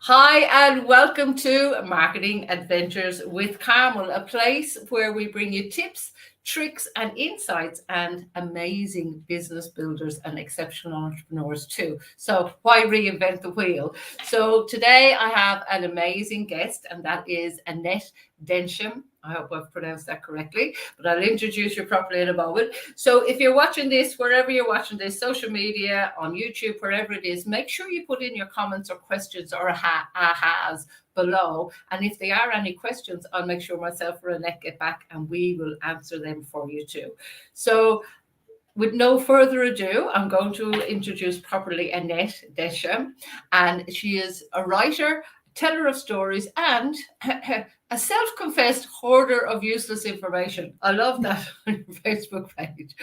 Hi, and welcome to Marketing Adventures with Carmel, a place where we bring you tips, tricks, and insights, and amazing business builders and exceptional entrepreneurs too. So, why reinvent the wheel? So, today I have an amazing guest, and that is Annette Densham. I hope I've pronounced that correctly, but I'll introduce you properly in a moment. So, if you're watching this, wherever you're watching this, social media, on YouTube, wherever it is, make sure you put in your comments or questions or ahas below. And if there are any questions, I'll make sure myself or Annette get back and we will answer them for you too. So, with no further ado, I'm going to introduce properly Annette Densham, and she is a writer, teller of stories, and a self-confessed hoarder of useless information. I love that on your Facebook page.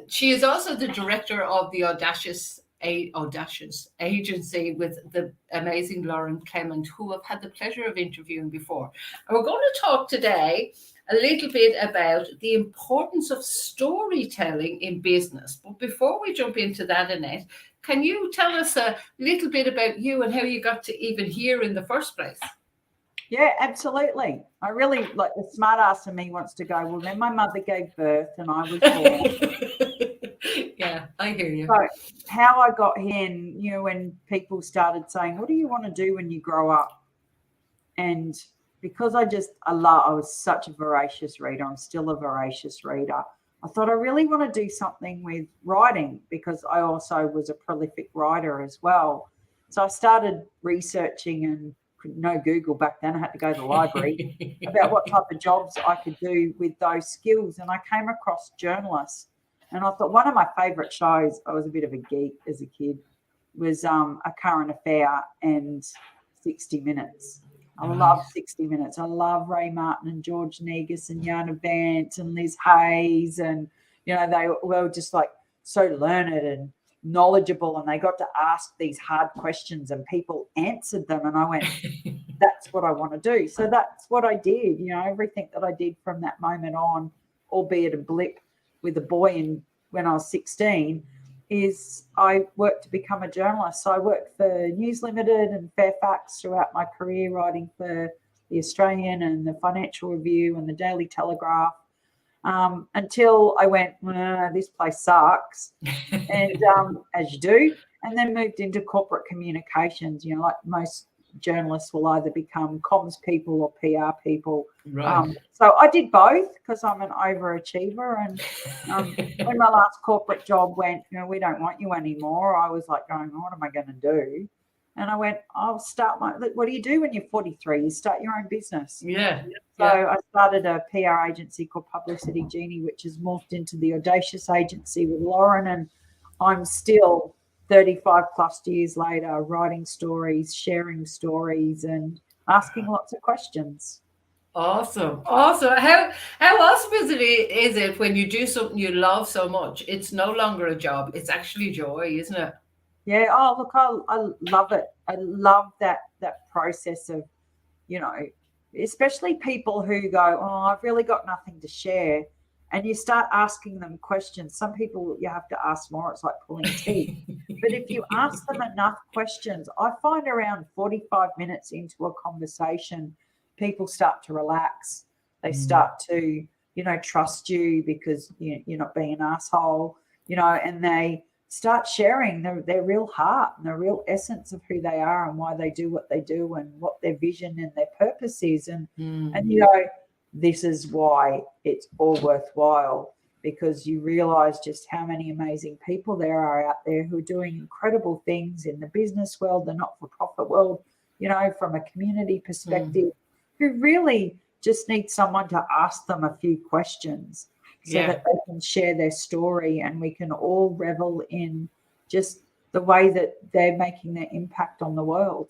She is also the director of the Audacious Agency with the amazing Lauren Clement, who I've had the pleasure of interviewing before. And we're going to talk today a little bit about the importance of storytelling in business. But before we jump into that, Annette, can you tell us a little bit about you and how you got to even here in the first place? Yeah, absolutely. I really like the smart ass in me wants to go, well, then my mother gave birth and I was born. Yeah, I hear you. So how I got here, and when people started saying, what do you want to do when you grow up? And because I was such a voracious reader, I'm still a voracious reader. I thought I really want to do something with writing because I also was a prolific writer as well. So I started researching, and no Google back then. I had to go to the library about what type of jobs I could do with those skills. And I came across journalists. And I thought one of my favourite shows, I was a bit of a geek as a kid, was A Current Affair and 60 Minutes. I love 60 Minutes. I love Ray Martin and George Negus and Yana Vance and Liz Hayes. And, they were just like so learned and knowledgeable, and they got to ask these hard questions and people answered them. And I went, that's what I want to do. So that's what I did. Everything that I did from that moment on, albeit a blip with a boy when I was 16, is I worked to become a journalist. So I worked for News Limited and Fairfax throughout my career, writing for the Australian and the Financial Review and the Daily Telegraph, until I went, this place sucks, and as you do, and then moved into corporate communications. Like most journalists will either become comms people or PR people. Right. So I did both because I'm an overachiever. And when my last corporate job went, we don't want you anymore, I was like going, what am I going to do? And I went, I'll start what do you do when you're 43? You start your own business. Yeah. So I started a PR agency called Publicity Genie, which has morphed into the Audacious Agency with Lauren. And I'm still 35 plus years later writing stories, sharing stories, and asking lots of questions. Awesome. How awesome is it when you do something you love so much? It's no longer a job. It's actually joy, isn't it? Yeah. Oh, look, I love it. I love that process of, especially people who go, oh, I've really got nothing to share. And you start asking them questions. Some people you have to ask more. It's like pulling teeth. But if you ask them enough questions, I find around 45 minutes into a conversation, people start to relax. They start to, trust you because you're not being an asshole, and they start sharing their real heart and the real essence of who they are and why they do what they do and what their vision and their purpose is. And this is why it's all worthwhile, because you realize just how many amazing people there are out there who are doing incredible things in the business world, the not-for-profit world, from a community perspective, who really just need someone to ask them a few questions so that they can share their story, and we can all revel in just the way that they're making their impact on the world.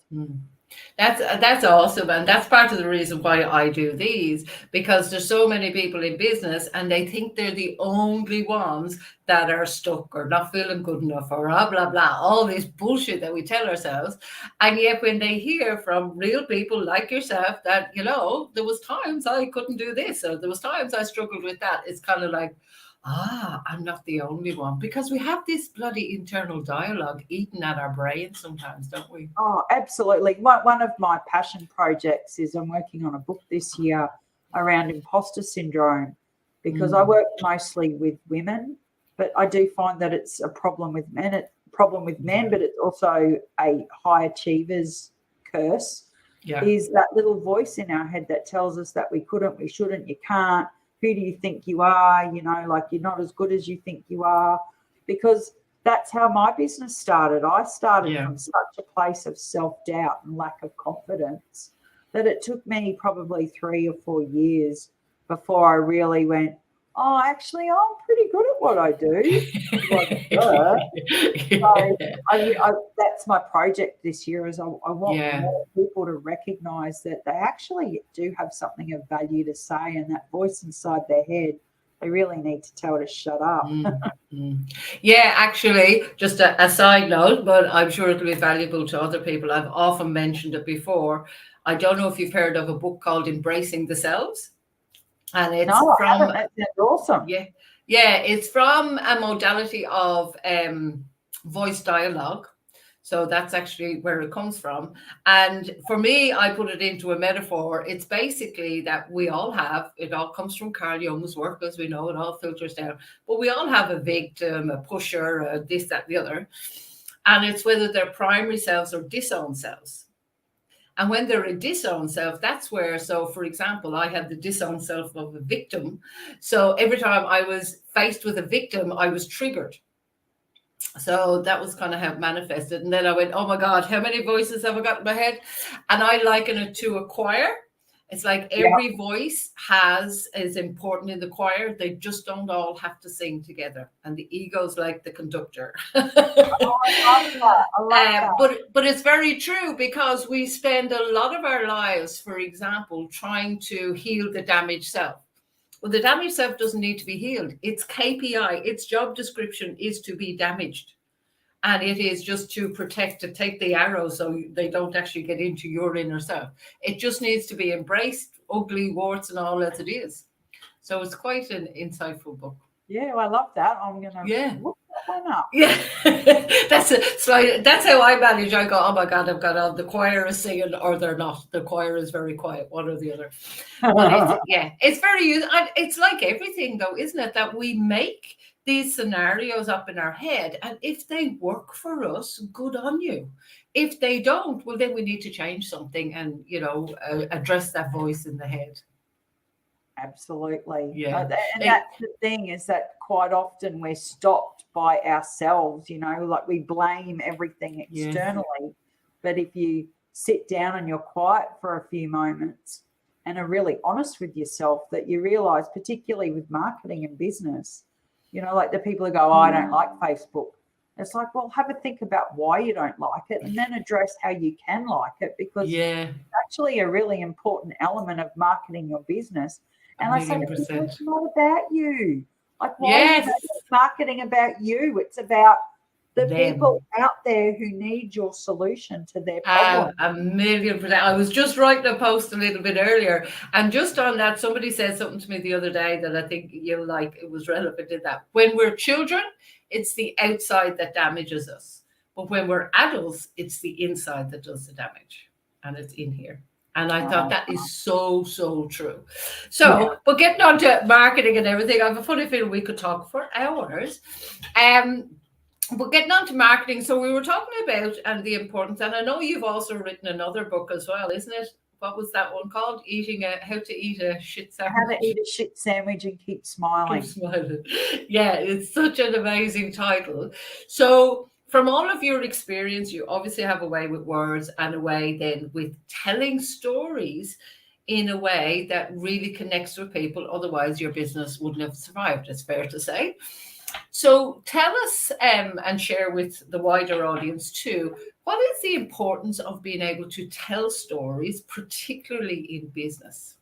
That's awesome, and that's part of the reason why I do these, because there's so many people in business and they think they're the only ones that are stuck or not feeling good enough or blah blah blah, all this bullshit that we tell ourselves. And yet when they hear from real people like yourself that there was times I couldn't do this or there was times I struggled with that, it's kind of like, I'm not the only one, because we have this bloody internal dialogue eating at our brains sometimes, don't we? Oh, absolutely. One of my passion projects is I'm working on a book this year around imposter syndrome, because I work mostly with women, but I do find that it's a problem with men. It's a problem with men, but it's also a high achievers curse. Yeah. Is that little voice in our head that tells us that we couldn't, we shouldn't, you can't. Who do you think you are? You know, like, you're not as good as you think you are. Because that's how my business started. I started from such a place of self-doubt and lack of confidence that it took me probably 3 or 4 years before I really went, oh, actually, I'm pretty good at what I do. Like, so that's my project this year, is I want more people to recognise that they actually do have something of value to say, and that voice inside their head, they really need to tell to shut up. Yeah, actually, just a side note, but I'm sure it'll be valuable to other people. I've often mentioned it before. I don't know if you've heard of a book called Embracing the Selves. And it's from that sounds awesome. Yeah, it's from a modality of voice dialogue. So that's actually where it comes from. And for me, I put it into a metaphor. It's basically that we all have, it all comes from Carl Jung's work, as we know, it all filters down. But we all have a victim, a pusher, a this, that, the other. And it's whether they're primary selves or disowned selves. And when they're a disowned self, that's where, so for example, I had the disowned self of a victim. So every time I was faced with a victim, I was triggered. So that was kind of how it manifested. And then I went, oh my God, how many voices have I got in my head? And I liken it to a choir. It's like every voice is important in the choir. They just don't all have to sing together. And the ego's like the conductor. I love that. But it's very true, because we spend a lot of our lives, for example, trying to heal the damaged self. Well, the damaged self doesn't need to be healed. Its KPI, its job description is to be damaged. And it is just to protect, to take the arrow so they don't actually get into your inner self. It just needs to be embraced, ugly, warts and all as it is. So it's quite an insightful book. Yeah, I love that. I'm going to look that one up. Yeah, that's how I manage. I go, oh my God, I've got all the choir is singing, or they're not. The choir is very quiet, one or the other. But it's very useful. It's like everything, though, isn't it? That we make these scenarios up in our head, and if they work for us, good on you. If they don't, well, then we need to change something and, address that voice in the head. Absolutely. And that's the thing, is that quite often we're stopped by ourselves, like we blame everything externally. But if you sit down and you're quiet for a few moments and are really honest with yourself, that you realize, particularly with marketing and business, like the people who go, oh, I don't like Facebook. It's like, well, have a think about why you don't like it, and then address how you can like it, because it's actually a really important element of marketing your business. And I say, it's not about you. Like, why is marketing about you? It's about the people out there who need your solution to their problem. 1,000,000%. I was just writing a post a little bit earlier, and just on that, somebody said something to me the other day that I think it was relevant in that. When we're children, it's the outside that damages us. But when we're adults, it's the inside that does the damage. And it's in here. And I thought that is so, so true. So, but getting on to marketing and everything, I have a funny feeling we could talk for hours. But getting on to marketing, so we were talking about and the importance, and I know you've also written another book as well, isn't it? What was that one called? How to eat a shit sandwich. How to eat a shit sandwich and keep smiling. Keep smiling. Yeah, it's such an amazing title. So from all of your experience, you obviously have a way with words and a way then with telling stories in a way that really connects with people. Otherwise, your business wouldn't have survived, it's fair to say. So tell us and share with the wider audience too, what is the importance of being able to tell stories, particularly in business?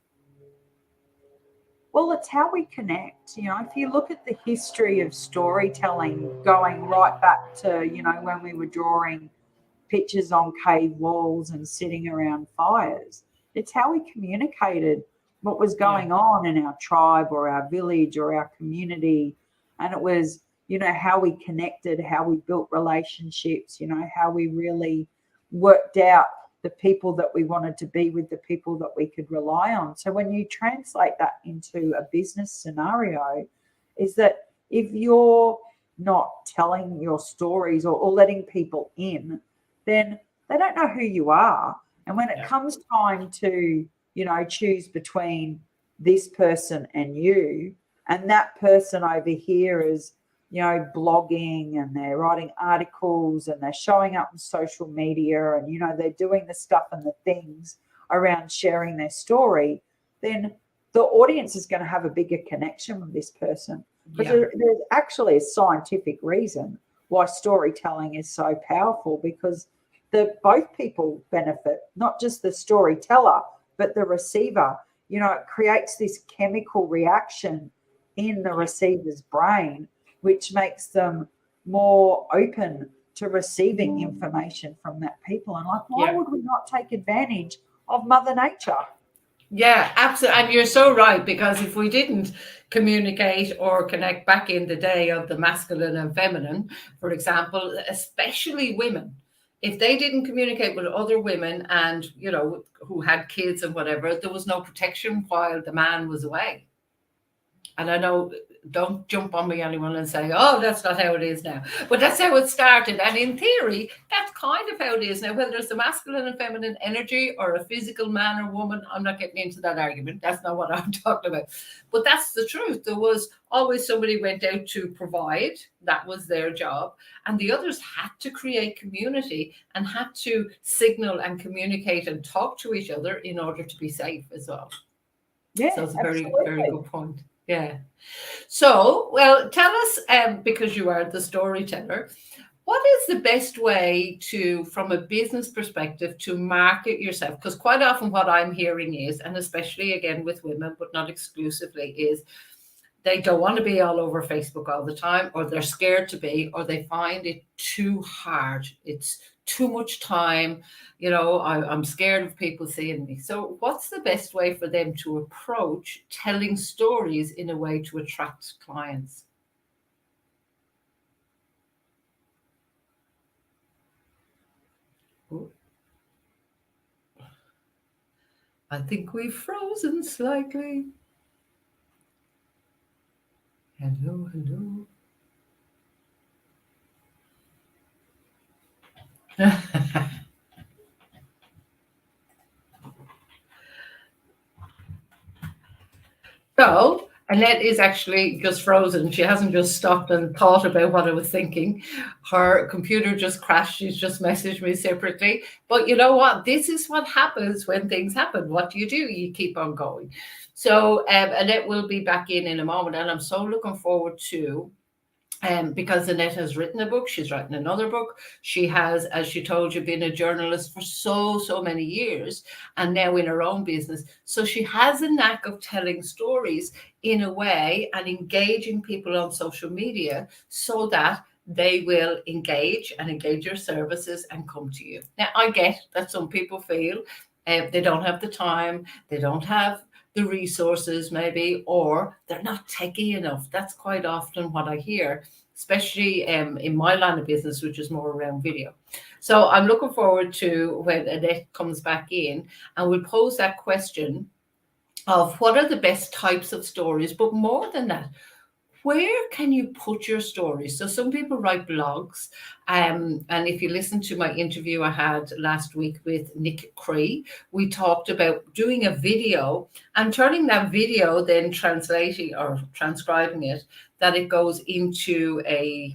Well, it's how we connect. If you look at the history of storytelling, going right back to, when we were drawing pictures on cave walls and sitting around fires, it's how we communicated what was going on in our tribe or our village or our community. And it was, how we connected, how we built relationships, how we really worked out the people that we wanted to be with, the people that we could rely on. So when you translate that into a business scenario, is that if you're not telling your stories or letting people in, then they don't know who you are. And when it comes time to, choose between this person and you, and that person over here is, blogging, and they're writing articles, and they're showing up on social media, and, they're doing the stuff and the things around sharing their story, then the audience is going to have a bigger connection with this person. But there's actually a scientific reason why storytelling is so powerful, because both people benefit, not just the storyteller, but the receiver. It creates this chemical reaction in the receiver's brain, which makes them more open to receiving information from that people. And why would we not take advantage of Mother Nature? Yeah, absolutely. And you're so right, because if we didn't communicate or connect back in the day of the masculine and feminine, for example, especially women, if they didn't communicate with other women and, who had kids and whatever, there was no protection while the man was away. And I know, don't jump on me, anyone, and say, oh, that's not how it is now. But that's how it started. And in theory, that's kind of how it is now. Whether it's the masculine and feminine energy or a physical man or woman, I'm not getting into that argument. That's not what I'm talking about. But that's the truth. There was always somebody went out to provide. That was their job. And the others had to create community and had to signal and communicate and talk to each other in order to be safe as well. Yeah, so it's a very, very good point. Yeah. So, well, tell us, because you are the storyteller, what is the best way to, from a business perspective, to market yourself? Because quite often what I'm hearing is, and especially again with women, but not exclusively, is they don't want to be all over Facebook all the time, or they're scared to be, or they find it too hard. It's too much time. I'm scared of people seeing me. So what's the best way for them to approach telling stories in a way to attract clients? Ooh. I think we've frozen slightly. Hello, hello. So Annette is actually just frozen. She hasn't just stopped and thought about what I was thinking. Her computer just crashed. She's just messaged me separately. But you know what? This is what happens when things happen. What do? You keep on going. So Annette will be back in a moment. And I'm so looking forward to, because Annette has written a book, she's written another book. She has, as she told you, been a journalist for so many years, and now in her own business. So she has a knack of telling stories in a way and engaging people on social media so that they will engage your services and come to you. Now, I get that some people feel they don't have the time, they don't have the resources maybe, or they're not techie enough. That's quite often what I hear, especially in my line of business, which is more around video. So I'm looking forward to when Annette comes back in, and we'll pose that question of what are the best types of stories, but more than that, where can you put your stories? So some people write blogs. And if you listen to my interview I had last week with Nick Cree, we talked about doing a video and turning that video, then translating or transcribing it, that it goes into a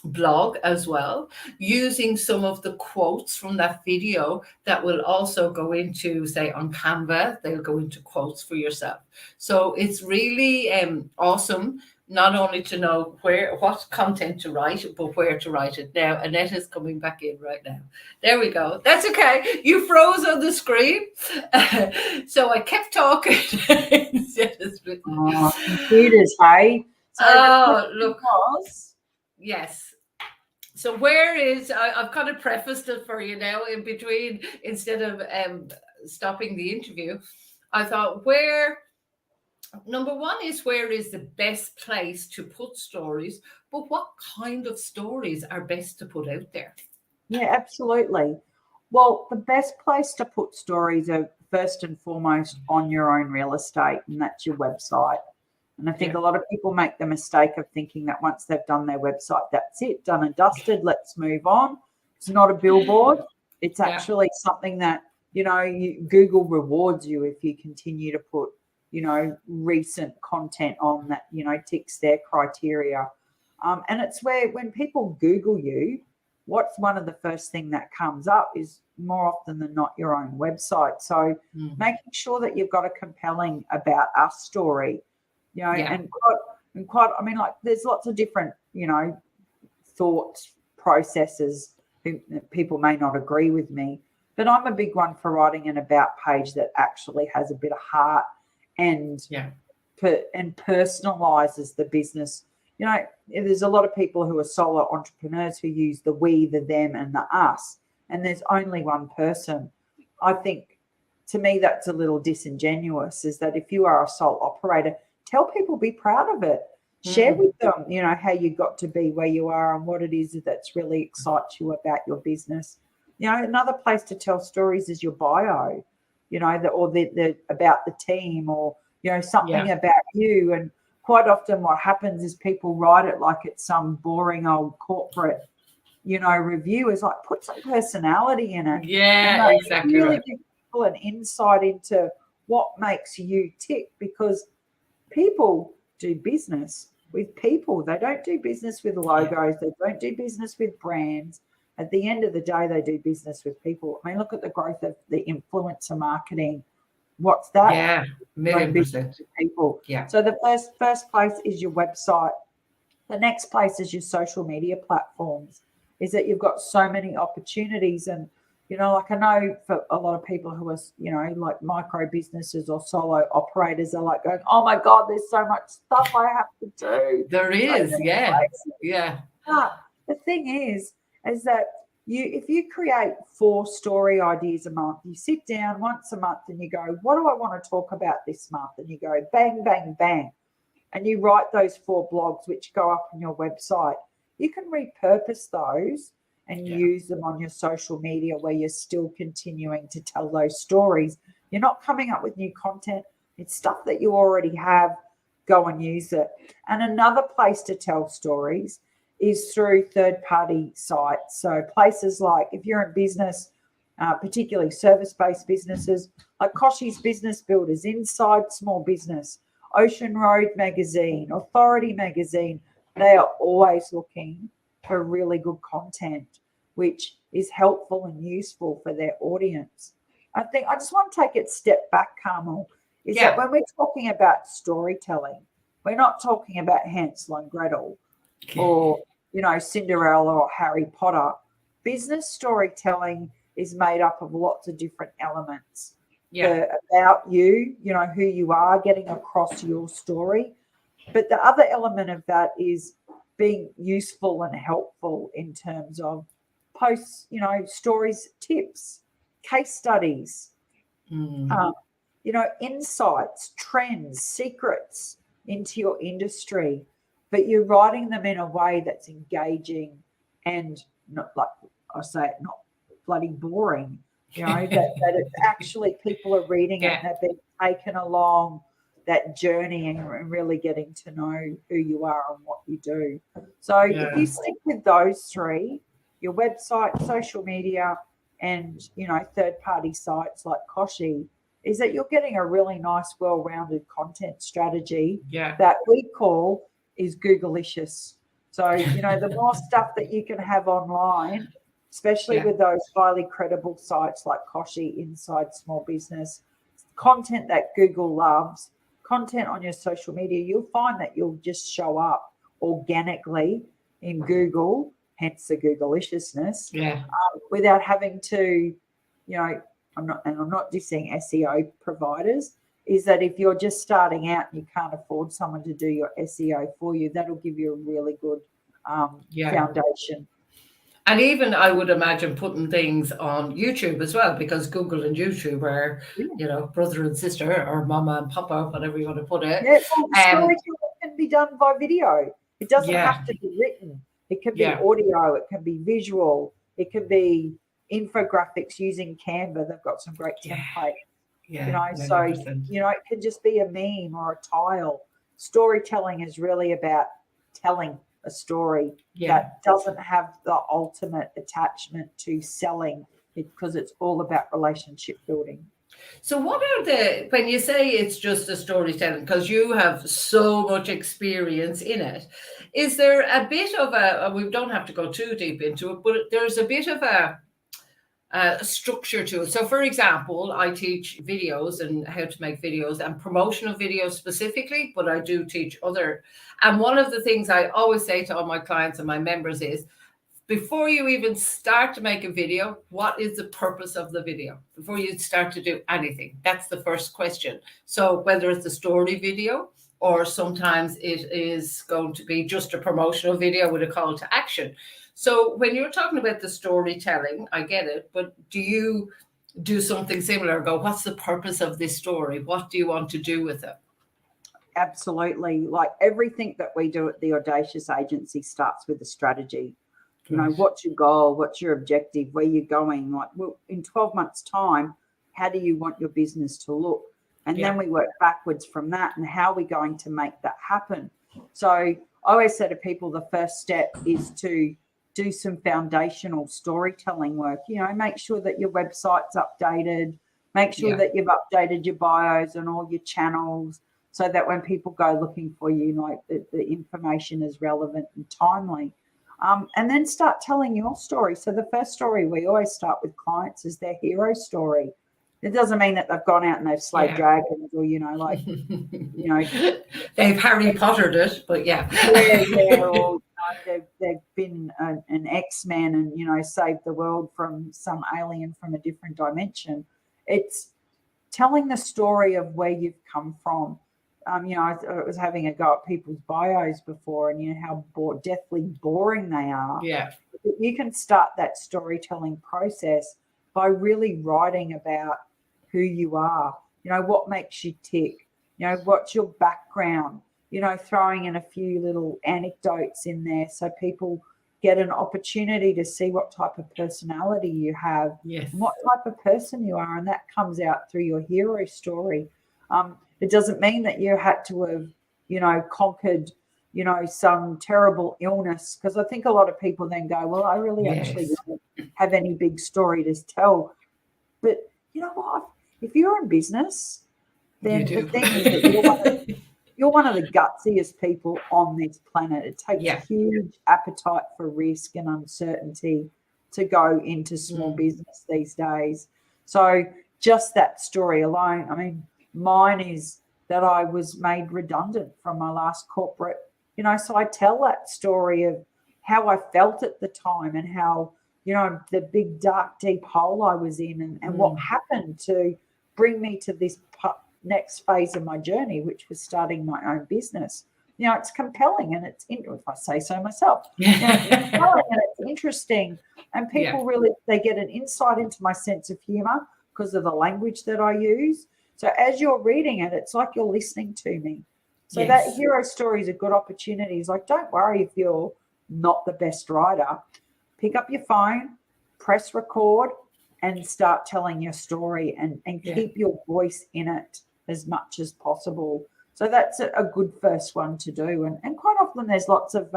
blog as well, using some of the quotes from that video that will also go into, say, on Canva, they'll go into quotes for yourself. So it's really awesome, not only to know what content to write, but where to write it. Now, Annette is coming back in right now. There we go. That's okay. You froze on the screen. So I kept talking. Computers, hey? So look. Yes. So where is, I've kind of prefaced it for you now in between, instead of stopping the interview. I thought, where Number one is, where is the best place to put stories, but what kind of stories are best to put out there? Yeah, absolutely. Well, the best place to put stories are first and foremost on your own real estate, and that's your website. And I think Yeah. a lot of people make the mistake of thinking that once they've done their website, that's it, done and dusted, let's move on. It's not a billboard. It's Yeah. actually something that, Google rewards you if you continue to put, recent content on that, ticks their criteria. And it's where when people Google you, what's one of the first thing that comes up is more often than not your own website. So making sure that you've got a compelling about us story, Yeah. and quite, I mean, like there's lots of different, thought processes. People may not agree with me, but I'm a big one for writing an about page that actually has a bit of heart and and personalizes the business. There's a lot of people who are solo entrepreneurs who use the we, the them, and the us, and there's only one person. I think, to me, that's a little disingenuous, is that if you are a sole operator, tell people, be proud of it. Share with them, how you got to be where you are and what it is that's really excites you about your business. Another place to tell stories is your bio, or the about the team, or, something about you. And quite often what happens is people write it like it's some boring old corporate, review. Is like, put some personality in it. Yeah, And exactly. really give people an insight into what makes you tick, because people do business with people. They don't do business with logos. They don't do business with brands. At the end of the day, they do business with people. I mean, look at the growth of the influencer marketing. What's that? Yeah, 1,000,000%. People. Yeah. So the first place is your website. The next place is your social media platforms. Is that you've got so many opportunities. And like, I know for a lot of people who are, like micro businesses or solo operators are like going, oh my God, there's so much stuff I have to do. There is, So yeah. Yeah. But the thing is that if you create 4 story ideas a month, you sit down once a month and you go, what do I want to talk about this month? And you go bang, bang, bang. And you write those 4 blogs which go up on your website. You can repurpose those and use them on your social media, where you're still continuing to tell those stories. You're not coming up with new content. It's stuff that you already have. Go and use it. And another place to tell stories is through third-party sites. So places like, if you're in business, particularly service-based businesses, like Koshi's Business Builders, Inside Small Business, Ocean Road Magazine, Authority Magazine, they are always looking for really good content, which is helpful and useful for their audience. I think I just want to take it a step back, Carmel, is that when we're talking about storytelling, we're not talking about Hansel and Gretel or, Cinderella or Harry Potter. Business storytelling is made up of lots of different elements. About you, who you are, getting across your story. But the other element of that is being useful and helpful in terms of posts, stories, tips, case studies, insights, trends, secrets into your industry. But you're writing them in a way that's engaging and not, like I say, not bloody boring. That it's actually people are reading it and they're being taken along that journey and really getting to know who you are and what you do. So if you stick with those 3, your website, social media, and, third-party sites like Koshi, is that you're getting a really nice, well-rounded content strategy that we call is Googleicious. So, the more stuff that you can have online, especially with those highly credible sites like Koshi, Inside Small Business, content that Google loves, content on your social media, you'll find that you'll just show up organically in Google, hence the Googleiciousness, without having to, I'm not dissing SEO providers, is that if you're just starting out and you can't afford someone to do your SEO for you, that'll give you a really good foundation. And even I would imagine putting things on YouTube as well, because Google and YouTube are, brother and sister, or mama and papa, whatever you want to put it. Yeah, well, the Um, storytelling can be done by video. It doesn't yeah, have to be written. It can be yeah, audio. It can be visual. It can be infographics using Canva. They've got some great yeah, templates. yeah, So 100%. it can just be a meme or a tile. Storytelling is really about telling a story that doesn't have the ultimate attachment to selling, because it's all about relationship building. So what are when you say it's just a storytelling, because you have so much experience in it, is there a bit of we don't have to go too deep into it, but there's a bit of a structure to it. So for example, I teach videos and how to make videos and promotional videos specifically, but I do teach and one of the things I always say to all my clients and my members is, before you even start to make a video, what is the purpose of the video? Before you start to do anything, that's the first question. So whether it's a story video, or sometimes it is going to be just a promotional video with a call to action. So when you're talking about the storytelling, I get it, but do you do something similar? Go, what's the purpose of this story? What do you want to do with it? Absolutely. Like everything that we do at the Audacious Agency starts with a strategy. What's your goal? What's your objective? Where you're going? Like, well, in 12 months' time, how do you want your business to look? And then we work backwards from that, and how are we going to make that happen? So I always say to people, the first step is to do some foundational storytelling work. Make sure that your website's updated. Make sure that you've updated your bios and all your channels, so that when people go looking for you, like the information is relevant and timely. And then start telling your story. So the first story we always start with clients is their hero story. It doesn't mean that they've gone out and they've slayed dragons, or they've Harry Pottered it, but or they've been an X-Man and saved the world from some alien from a different dimension. It's telling the story of where you've come from. I was having a go at people's bios before, and how deathly boring they are. Yeah. You can start that storytelling process by really writing about who you are. What makes you tick. What's your background. Throwing in a few little anecdotes in there, so people get an opportunity to see what type of personality you have, and what type of person you are, and that comes out through your hero story. It doesn't mean that you had to have, conquered, some terrible illness, because I think a lot of people then go, well, I really actually don't have any big story to tell. But you know what? If you're in business, then the thing is that you're one of the gutsiest people on this planet. It takes a huge appetite for risk and uncertainty to go into small business these days. So just that story alone, I mean, mine is that I was made redundant from my last corporate, so I tell that story of how I felt at the time, and how, the big, dark, deep hole I was in, and what happened to bring me to this next phase of my journey, which was starting my own business. It's compelling, and if I say so myself, it's compelling and it's interesting, and people really, they get an insight into my sense of humor because of the language that I use. So as you're reading it, it's like you're listening to me. So that hero story is a good opportunity. It's like, don't worry if you're not the best writer. Pick up your phone, press record, and start telling your story, and keep your voice in it as much as possible. So that's a good first one to do. And quite often there's lots of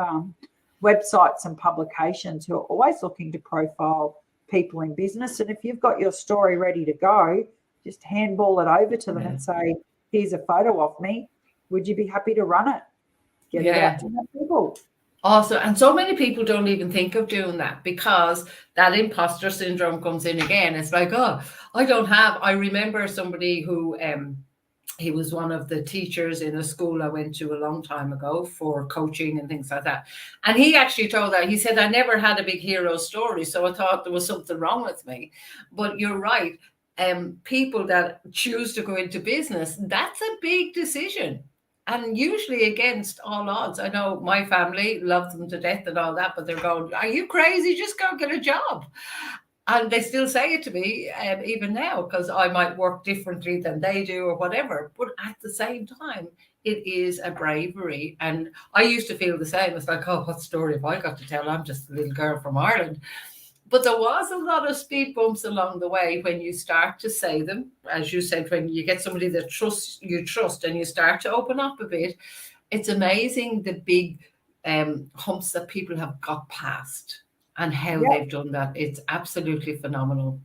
websites and publications who are always looking to profile people in business. And if you've got your story ready to go, just handball it over to them and say, here's a photo of me. Would you be happy to run it? Get it out to more people. Also, and so many people don't even think of doing that, because that imposter syndrome comes in again. It's like, oh, I remember somebody who, he was one of the teachers in a school I went to a long time ago for coaching and things like that. And he actually told that, he said, I never had a big hero story, so I thought there was something wrong with me. But you're right. People that choose to go into business, that's a big decision. and usually against all odds. I know my family love them to death and all that, but they're going, "Are you crazy? Just go get a job." And they still say it to me, even now, because I might work differently than they do or whatever. But at the same time, it is a bravery. And I used to feel the same. It's like, oh, what story have I got to tell? I'm just a little girl from Ireland. But there was a lot of speed bumps along the way when you start to say them. As you said, when you get somebody that you trust and you start to open up a bit, it's amazing the big humps that people have got past and how they've done that. It's absolutely phenomenal.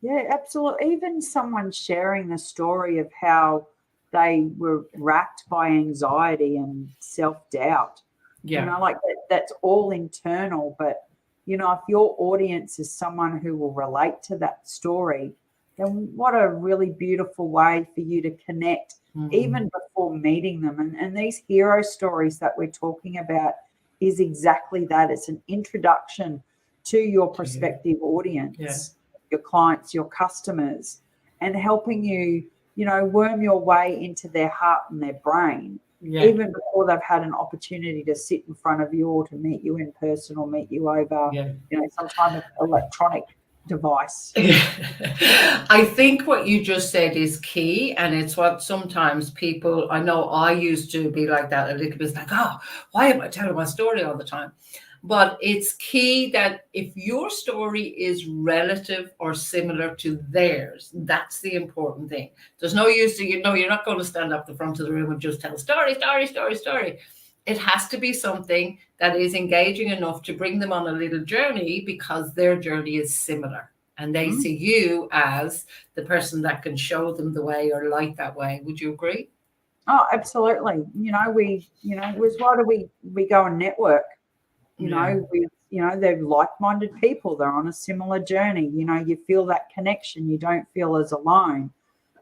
Yeah, absolutely. Even someone sharing the story of how they were racked by anxiety and self-doubt. Yeah. You know, like that's all internal. But, you know, if your audience is someone who will relate to that story, then what a really beautiful way for you to connect even before meeting them. And these hero stories that we're talking about is exactly that. It's an introduction to your prospective audience, your clients, your customers, and helping you, you know, worm your way into their heart and their brain, even before they've had an opportunity to sit in front of you or to meet you in person or meet you over, you know, some kind of electronic device. I think what you just said is key, and it's what sometimes people, I know I used to be like that a little bit, like, oh, why am I telling my story all the time? But it's key that if your story is relative or similar to theirs, that's the important thing. There's no use to, you know, you're not going to stand up the front of the room and just tell story. It has to be something that is engaging enough to bring them on a little journey because their journey is similar. And they see you as the person that can show them the way or light that way. Would you agree? Oh, absolutely. You know, why do we go and network? You know, they're like-minded people. They're on a similar journey. You know, you feel that connection. You don't feel as alone.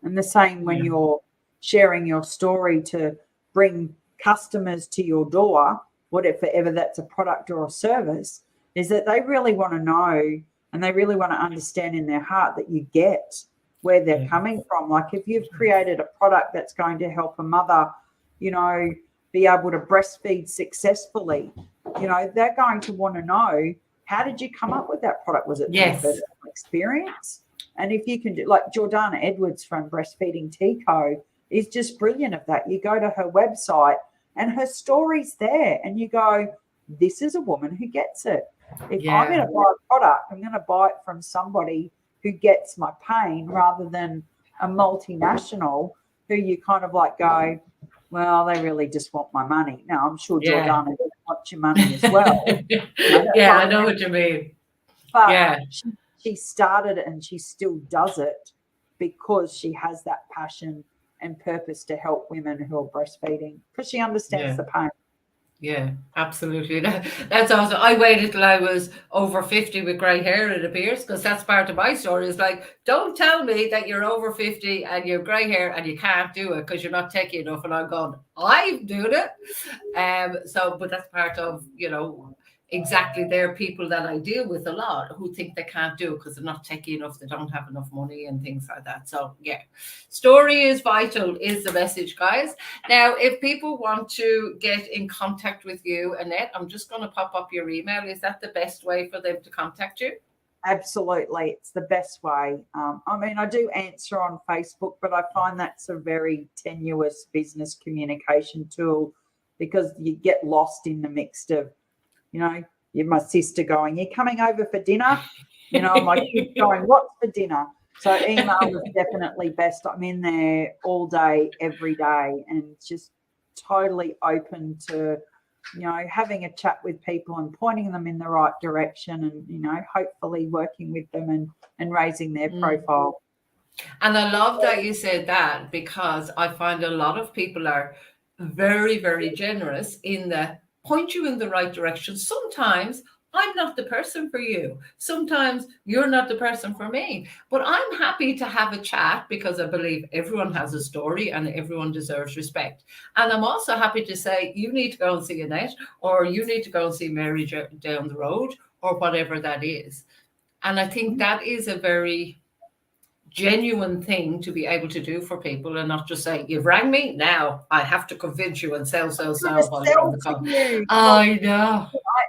And the same when you're sharing your story to bring customers to your door, whatever that's a product or a service, is that they really want to know and they really want to understand in their heart that you get where they're coming from. Like if you've created a product that's going to help a mother, you know, be able to breastfeed successfully, you know, they're going to want to know, how did you come up with that product? Was it through personal experience? And if you can do, like Jordana Edwards from Breastfeeding Tea Co. is just brilliant at that. You go to her website and her story's there and you go, this is a woman who gets it. If I'm going to buy a product, I'm going to buy it from somebody who gets my pain rather than a multinational who you kind of like go, well, they really just want my money. Now, I'm sure Jordana wants your money as well. I know what you mean. But she started it and she still does it because she has that passion and purpose to help women who are breastfeeding because she understands the pain. Yeah, absolutely. That's awesome. I waited till I was over 50 with grey hair, it appears, because that's part of my story. It's like, don't tell me that you're over 50 and you're grey hair and you can't do it because you're not techie enough. And I'm going, I've done it. But that's part of, you know, exactly, there are people that I deal with a lot who think they can't do it because they're not techie enough, they don't have enough money and things like that. So story is vital is the message, guys. Now, if people want to get in contact with you, Annette, I'm just going to pop up your email. Is that the best way for them to contact you? Absolutely. It's the best way. I mean, I do answer on Facebook, but I find that's a very tenuous business communication tool because you get lost in the mix of, you know, my sister going, you're coming over for dinner? You know, my kids going, what's for dinner? So email is definitely best. I'm in there all day, every day, and just totally open to, you know, having a chat with people and pointing them in the right direction and, you know, hopefully working with them and raising their profile. And I love that you said that because I find a lot of people are very, very generous in the point you in the right direction. Sometimes I'm not the person for you. Sometimes you're not the person for me. But I'm happy to have a chat because I believe everyone has a story and everyone deserves respect. And I'm also happy to say, you need to go and see Annette, or you need to go and see Mary down the road, or whatever that is. And I think that is a very genuine thing to be able to do for people, and not just say, you've rang me, now I have to convince you and sell while you're on the call. I know.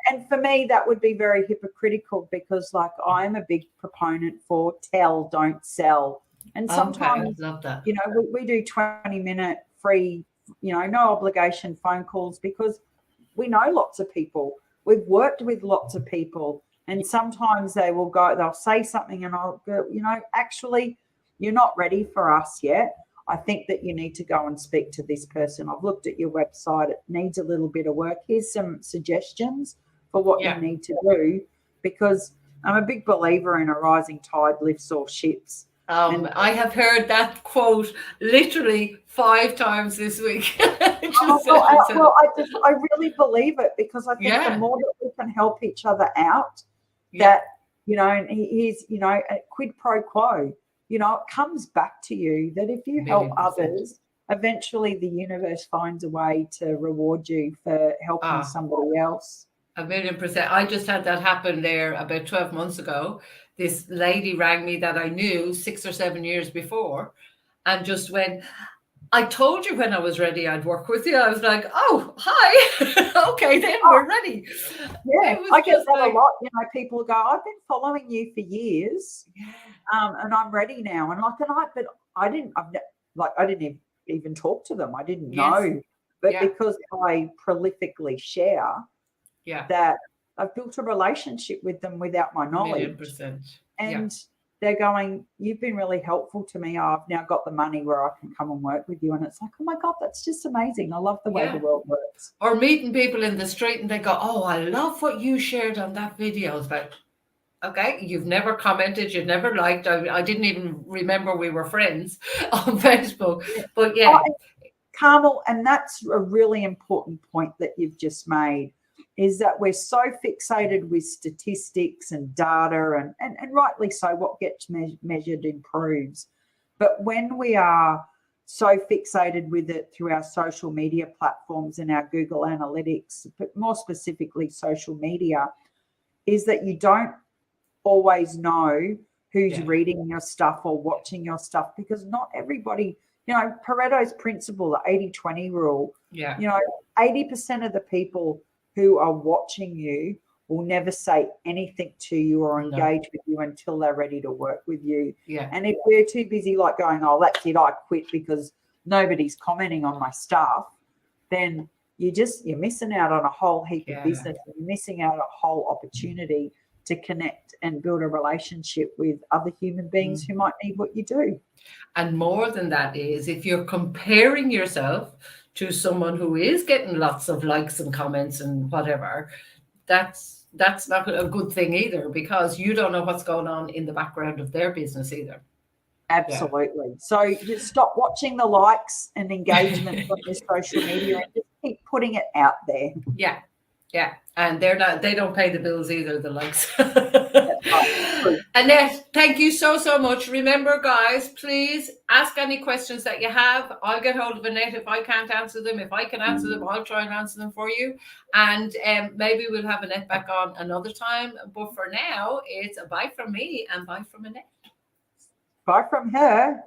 And for me, that would be very hypocritical, because like I'm a big proponent for tell, don't sell. And sometimes, love that. you know, we do 20-minute free, you know, no obligation phone calls, because we know lots of people. We've worked with lots of people, and sometimes they'll say something and I'll go, you know, actually, you're not ready for us yet. I think that you need to go and speak to this person. I've looked at your website. It needs a little bit of work. Here's some suggestions for what you need to do, because I'm a big believer in a rising tide lifts all ships. I have heard that quote literally 5 times this week. I really believe it, because I think the more that we can help each other out, that, you know, and here's, you know, a quid pro quo, you know, it comes back to you, that if you help others, eventually the universe finds a way to reward you for helping somebody else. 1,000,000%. I just had that happen there about 12 months ago. This lady rang me that I knew 6 or 7 years before, and just went, I told you when I was ready I'd work with you. I was like, oh, hi. Okay, then we're ready. Yeah, I get that a lot. You know, people go, I've been following you for years, and I'm ready now. And but I didn't even talk to them. I didn't know. But because I prolifically share, that I've built a relationship with them without my knowledge. 1,000,000%. And they're going, you've been really helpful to me. I've now got the money where I can come and work with you. And it's like, oh my God, that's just amazing. I love the way the world works. Or meeting people in the street and they go, oh, I love what you shared on that video. It's like, okay, you've never commented, you've never liked. I didn't even remember we were friends on Facebook. But Carmel, and that's a really important point that you've just made, is that we're so fixated with statistics and data, and rightly so, what gets measured improves. But when we are so fixated with it through our social media platforms and our Google Analytics, but more specifically social media, is that you don't always know who's reading your stuff or watching your stuff, because not everybody, you know, Pareto's principle, the 80-20 rule, you know, 80% of the people who are watching you will never say anything to you or engage with you until they're ready to work with you. And if we're too busy like going, oh, that's it, I quit because nobody's commenting on my stuff, then you're missing out on a whole heap of business. And you're missing out on a whole opportunity to connect and build a relationship with other human beings who might need what you do. And more than that is, if you're comparing yourself to someone who is getting lots of likes and comments and whatever, that's not a good thing either, because you don't know what's going on in the background of their business either. Absolutely. So just stop watching the likes and engagement on your social media and just keep putting it out there. Yeah. And they don't pay the bills either, the likes. Annette, thank you so much. Remember, guys, please ask any questions that you have. I'll get hold of Annette if I can't answer them. If I can answer them, I'll try and answer them for you. And maybe we'll have Annette back on another time. But for now, it's a bye from me and bye from Annette. Bye from her.